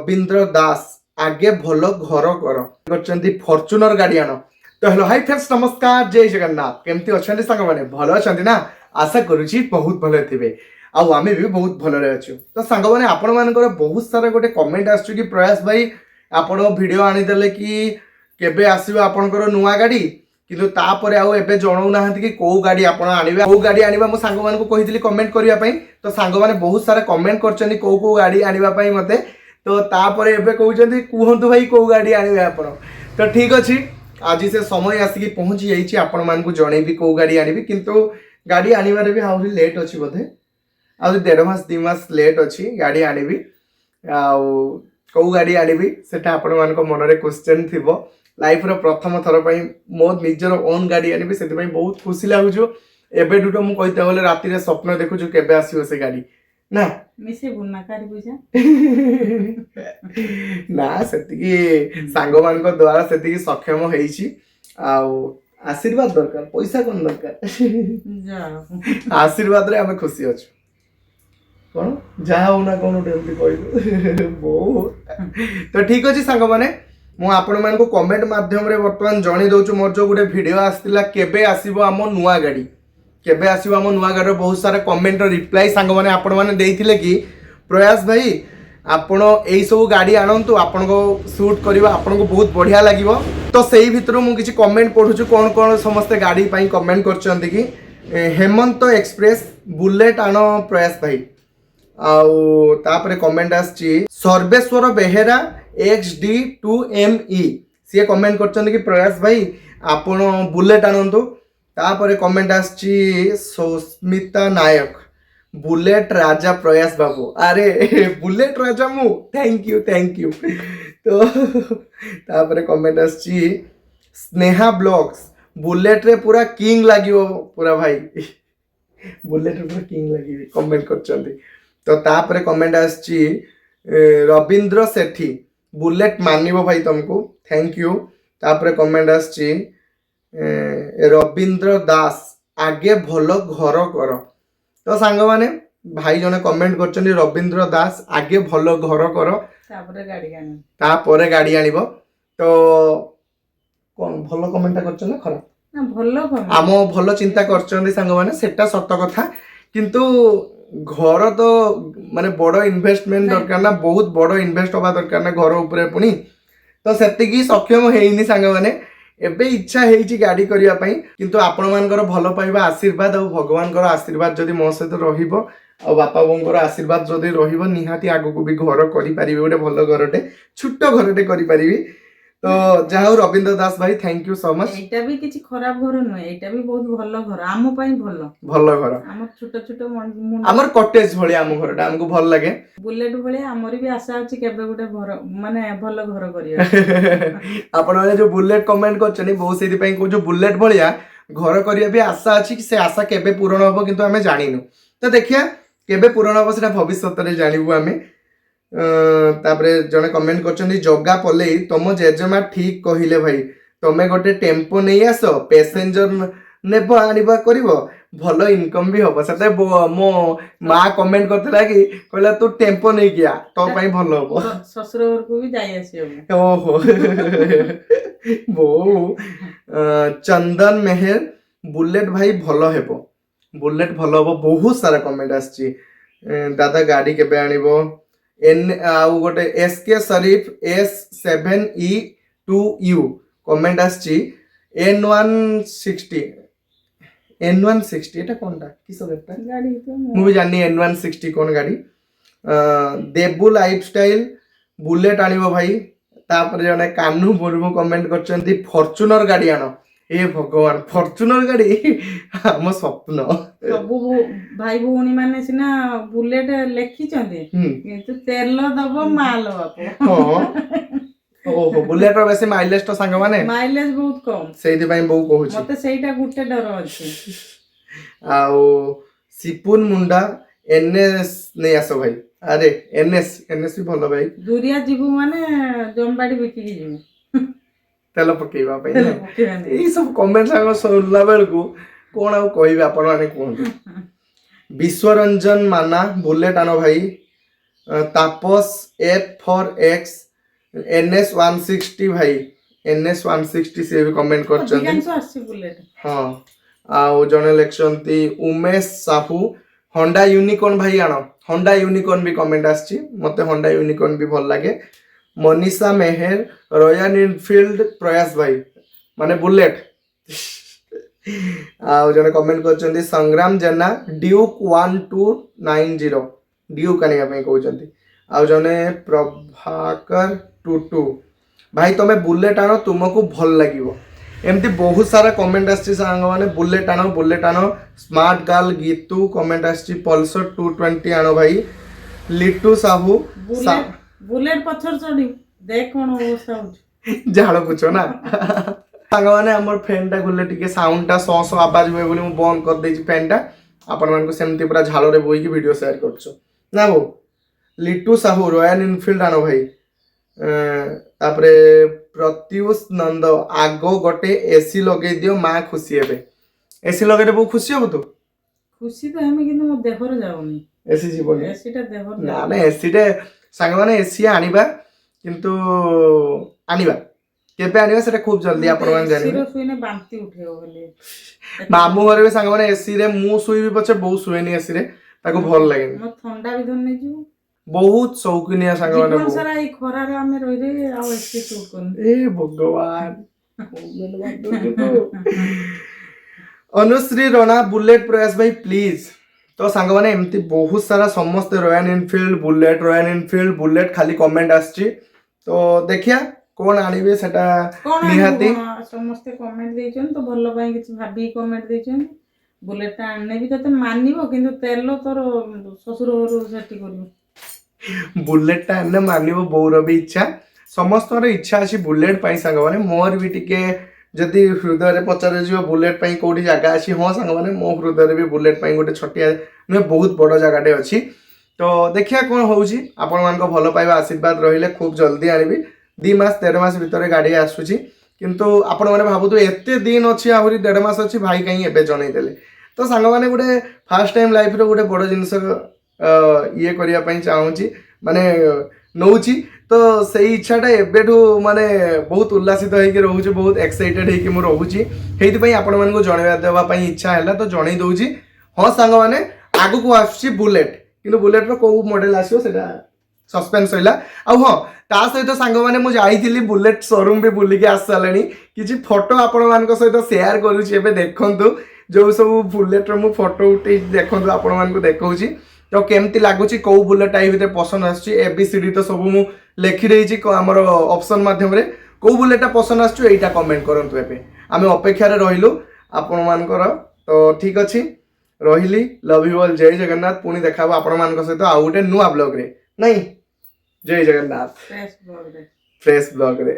रविंद्र दास आगे भल घर कर फॉर्च्यूनर गाड़ी आण। तो हेलो हाय फ्रेंड्स, नमस्कार, जय जगन्नाथ। केमती अच्छा सांग मैंने भल अच्छा ना? आशा करुच्ची बहुत भल थे। आम भी बहुत भल अच्छु। तो सांग मैंने आपण मान बहुत सारा गोटे कमेंट आसु कि प्रयास भाई आपण वीडियो आनीदे कि केबे आसीबो आपनकर नुआ गाड़ी, किंतु तापर आउ एबे जणाउ नाहंती कि को गाड़ी आपण आनिबा, को गाड़ी आनिबा। मो सांग मान को कहितली कमेंट करिया पई, तो सांग माने बहुत सारा कमेंट करचनी को गाड़ी आनिबा पई मते। तो तापर एबे कहउचंती कुहंतु भाई को गाड़ी आनिबे आपण। तो ठीक अछि, आज से समय आसिकी पहुंची जाइछि आपण मान को जणेबी को गाड़ी आनिबी, किंतु गाड़ी आनिबारे भी आउ लेट अछि बोधे। आ 1.5 मास 2 मास लेट अछि गाड़ी आनिबी। आ को गाड़ी आनिबी सेटा आपण मान को मनरे क्वेश्चन थिबो। लाइफ रो प्रथम थर पई मो निजर ओन गाड़ी आनिबी, सेति पई बहुत खुशी लागुछु। एबे दुटो मु कहिते बोले राति रे स्वप्न देखुछु केबे आसीबो से गाड़ी ना मिसे बुना कारी बुझा ना सेतिकी सांग मान को द्वारा सेतिकी सक्षम हेइछि। आ आशीर्वाद दरकार, पैसा कोन दरकार। आशीर्वाद रे हमें खुशी अछि। कौन जहा होना कौन उठे कहलु बो। तो ठीक अछि सांग माने, मु आपण मान को कमेंट माध्यम रे वर्तमान जणी दउछु मोर जो गुटे वीडियो आस्तिला केबे आसीबो हमो नुआ गाड़ी, केबे आसीबो हमो नुआ गाड़ी। बहुत सारा कमेंट रो रिप्लाई सांग माने आपण माने देइथिले कि प्रयास भाई आपण एई सब गाड़ी आनंतु, आपण को शूट करबा आपण को बहुत बढ़िया लागिवो। तो सेही भितरो मु किछि कमेंट पढुछु कोन कोन समस्त गाड़ी पई कमेंट करचंती कि हेमंत एक्सप्रेस बुलेट आनो प्रयास भाई। आउ तापरे कमेंट आछि सर्वेश्वर बेहेरा XD2ME, सी कमेंट करचंती कि प्रयास भाई आपण बुलेट आनंतु। तापरे कमेंट आछि सुस्मिता नायक बुलेट राजा प्रयास बाबू। अरे बुलेट राजा मु थैंक यू। तो तापरे कमेंट आछि स्नेहा ब्लॉग्स बुलेट रे पूरा किंग लागिवो पूरा भाई। बुलेट रे पूरा किंग लागिवो कमेंट करचंती। तो तापरे कमेंट आछि रविंद्र सेठी बुलेट मानिबो भाई तुमको, थैंक यू। तापरे कमेंट आछि रविंद्र दास आगे भल घर कर। तो सांग माने भाई जने कमेंट करचनी रविंद्र दास आगे भल घर कर तापरे गाड़ी आनिबो। तो कोन भल कमेंट करचन ना खराब ना? भल आमो भल चिंता करचनी सांग माने, सेटा सत्य कथा। किंतु घर तो माने बड़ इन्वेस्टमेंट दरकार ना, बहुत बड़ इन्वेस्ट होबा दरकार ना घर ऊपर पुनी। तो सेतिकी सक्षम हेइनी सांग माने। एबे इच्छा हेइची गाड़ी करिया पई, किंतु आपण मानकर भल पाइबा आशीर्वाद और भगवानकर आशीर्वाद जदि मो सहित रहिबो और बापा बोंकर आशीर्वाद जदि रहिबो, निहाती आगु को भी घर करि परिबे, गोटे भल घरटे छुट्ट घरटे करि परिबी। तो जाहो रविंद्र दास भाई थैंक यू सो मच। एटा भी किछि खराब घर न, एटा भी बहुत भल घर, आमो पई भल घर। हमर छोटो हमर कॉटेज भली आम घरटा हमको भल लागे। बुलेट भली हमर भी आशा अछि केबे गुटे घर माने भल घर करिया। आपण माने जो बुलेट कमेंट करछनी बहुत सेति पई को जो बुलेट भलिया घर करिया भी आशा अछि कि से आशा केबे पूर्ण होबो, किंतु हमें जानिनु। तो देखिया केबे पूर्ण होबो सेटा भविष्यत रे जानिबु हमें। तापरे जने कमेंट करछनी जग्गा पल्ले तम जेजेमा ठीक कहिले भाई, तमे गोटे टेम्पो नै आसो पैसेंजर नेबो आनिबा करिवो भलो इनकम भी होबो। सेते मो मां कमेंट करथला कि कहला तू टेम्पो नै गया तो पई भलो होबो, ससुर घर को भी जाई आसीबो। ओहो बो चंदन मेहर बुलेट भाई भलो हेबो, बुलेट भलो होबो। बहुत सारा कमेंट आछी दादा गाड़ी केबे आनिबो। एन आउ गोटे SK शरीफ S7E2U कमेंट आछी N160 एटा कोनटा किस गाड़ी गाड़ी तो मु भी जानी N160 कोन गाड़ी। देबू लाइफस्टाइल बुलेट आनिबो भाई। तापर जने कान्हू मुर्मू कमेंट करचंती फॉर्च्यूनर गाड़ी आनो। ए भगवान फॉर्च्यूनर गाड़ी हम स्वप्न। सब भाई भौणी माने सिना बुलेट लेखि चंदी, किंतु तेल दबो माल बापो। ओहो बुलेट रो बेसी माइलेज तो सांग माने माइलेज बहुत कम, सेति पई बहु कहूची मते सेटा गुटे डर अछि। आउ सिपुन मुंडा NS नै आसो भाई। अरे NS भी भलो भाई। दुरिया जीवु माने जमबाड़ी बिकी जीवु तेल पकेइबा पई ना। एई सब कमेंट सांग सुनला बेल को कोन आ कहबे आपण माने कोन। विश्वरंजन माना बुलेट आनो भाई। तापस F4X NS160 भाई NS160 से भी कमेंट कर ଅଧିକାଂଶ ଆସିଛି ବୁଲେଟ। हाँ आउ जने लेखछंती उमेश साहू होंडा यूनिकॉर्न भाई आनो होंडा यूनिकॉर्न भी कमेंट आछी मते होंडा यूनिकॉर्न भी भल लागे। मनीषा मेहर रॉयल इनफील्ड प्रयास भाई माने बुलेट आउ जने कमेंट करछंती संग्राम जेना ड्यूक 1290 ड्यूक आनिया पे कहउछंती। आउ जने प्रभाकर टुटू भाई तमे बुलेट आनो तुमको भल लागिवो एमती बहुत सारा कमेंट आछी सांग माने बुलेट आनो स्मार्ट गर्ल गीतू कमेंट आछी पल्सर 220 आनो भाई। लिटू साहू बुलेट पछर चढ़ी देख कोन अवस्था होछ झाड़ पुछो ना सांग माने हमर फैन टा गुले टिके साउंड टा सौ सौ आवाज हुए बोली मु बंद कर देछि फैन टा आपण मान को सेमती पूरा झाड़ रे बोई की वीडियो शेयर करछो ना वो। लिटू साहू रॉयल इनफील्ड आनो भाई तापरे प्रत्युष नंद आगो गोटे एसी लगे दियो माँ खुशी हेबे एसी लगे बहुत खुशी हो तू खुशी तो हमें किंतु मो देहर जाउनी एसी जीवन एसी टा देहर ना ना एसी टे सांग माने एसी आनिबा किंतु आनिबा केबे आनिबा सेटा खूब जल्दी आपण मान जानि सिरो सुइने बांती उठेओ बोले मामू घरे भी सांग माने एसी रे मु सुई भी पछे बहुत सुएनी एसी रे ताको भल लागेनी मो ठंडा भी धरने जीव बहुत शौकीनिया सांग माने जीवन सारा ई खरा रे आमे रहि रे आ एसी सूट कोन ए भगवान अनुश्री राणा बुलेट प्रयास भाई प्लीज तो सांग माने एमती बहुत सारा समस्त रॉयल इनफील्ड बुलेट खाली कमेंट आछी तो देखिया कोन आनिबे सेटा निहाती समस्त कमेंट देछन तो भलो पई किछ भाबी कमेंट देछन बुलेट आनने भी तते मानिबो किंतु तेल तोर ससुर घर सेटी करियो बुलेट टा आनने मानिबो बोर भी इच्छा समस्त इच्छा अछि बुलेट पई सांग माने मोर भी टिके जदि हृदय रे पचारे जिवो बुलेट पई कोडी जागा अछि हो सांग माने मो हृदय रे भी बुलेट पई गोटे छटिया ने बहुत बड़ जागाटे अछि तो देखिया कोन होउची आपण मान को भलो पाइबा आशीर्वाद रहिले खूब जल्दी आनिबी 2 मास 13 मास भीतर गाड़ी आसुची किंतु आपण माने भाबुतु एते दिन अछि आहुरी 1.5 मास अछि भाई कहीं एबे जणै देले तो सांग माने गोटे फर्स्ट टाइम लाइफ रो गोटे बड़ जिंस ये करिया पई चाहूची माने नौची तो सही इच्छाटा एबेठू माने बहुत उल्लासित होइके रहूची बहुत एक्साइटेड होइके मु रहूची हेति पई आपण मान को जणैवा देबा पई इच्छा हैला तो जणै दउची हां सांग माने आगु को आछि बुलेट किंतु बुलेट रो को मॉडल आसीओ सेटा सस्पेंस होइला आ हां ता सहित सांग माने मु जाईथिली बुलेट शोरूम भी बुली के आसलानी किछि फोटो आपण मान को सहित शेयर करूची एबे देखंतु जो सब बुलेट रो मु फोटो उठै देखंतु आपण मान को देखौची तो केमती लागुची को बुलेट आई भीतर पसंद आछी एबीसीडी तो सब मु लेखि रही हमर ऑप्शन माध्यम रे को बुलेटा पसंद आछू एटा कमेंट करंतु एबे आमे अपेक्षा रे रहिलु आपण मानकर तो ठीक अछि रहिली लव यू ऑल जय जगन्नाथ पुनी देखाबो आपण मान सहित आ गोटे नुआ ब्लॉग रे नहीं जय जगन्नाथ फ्रेश ब्लॉग रे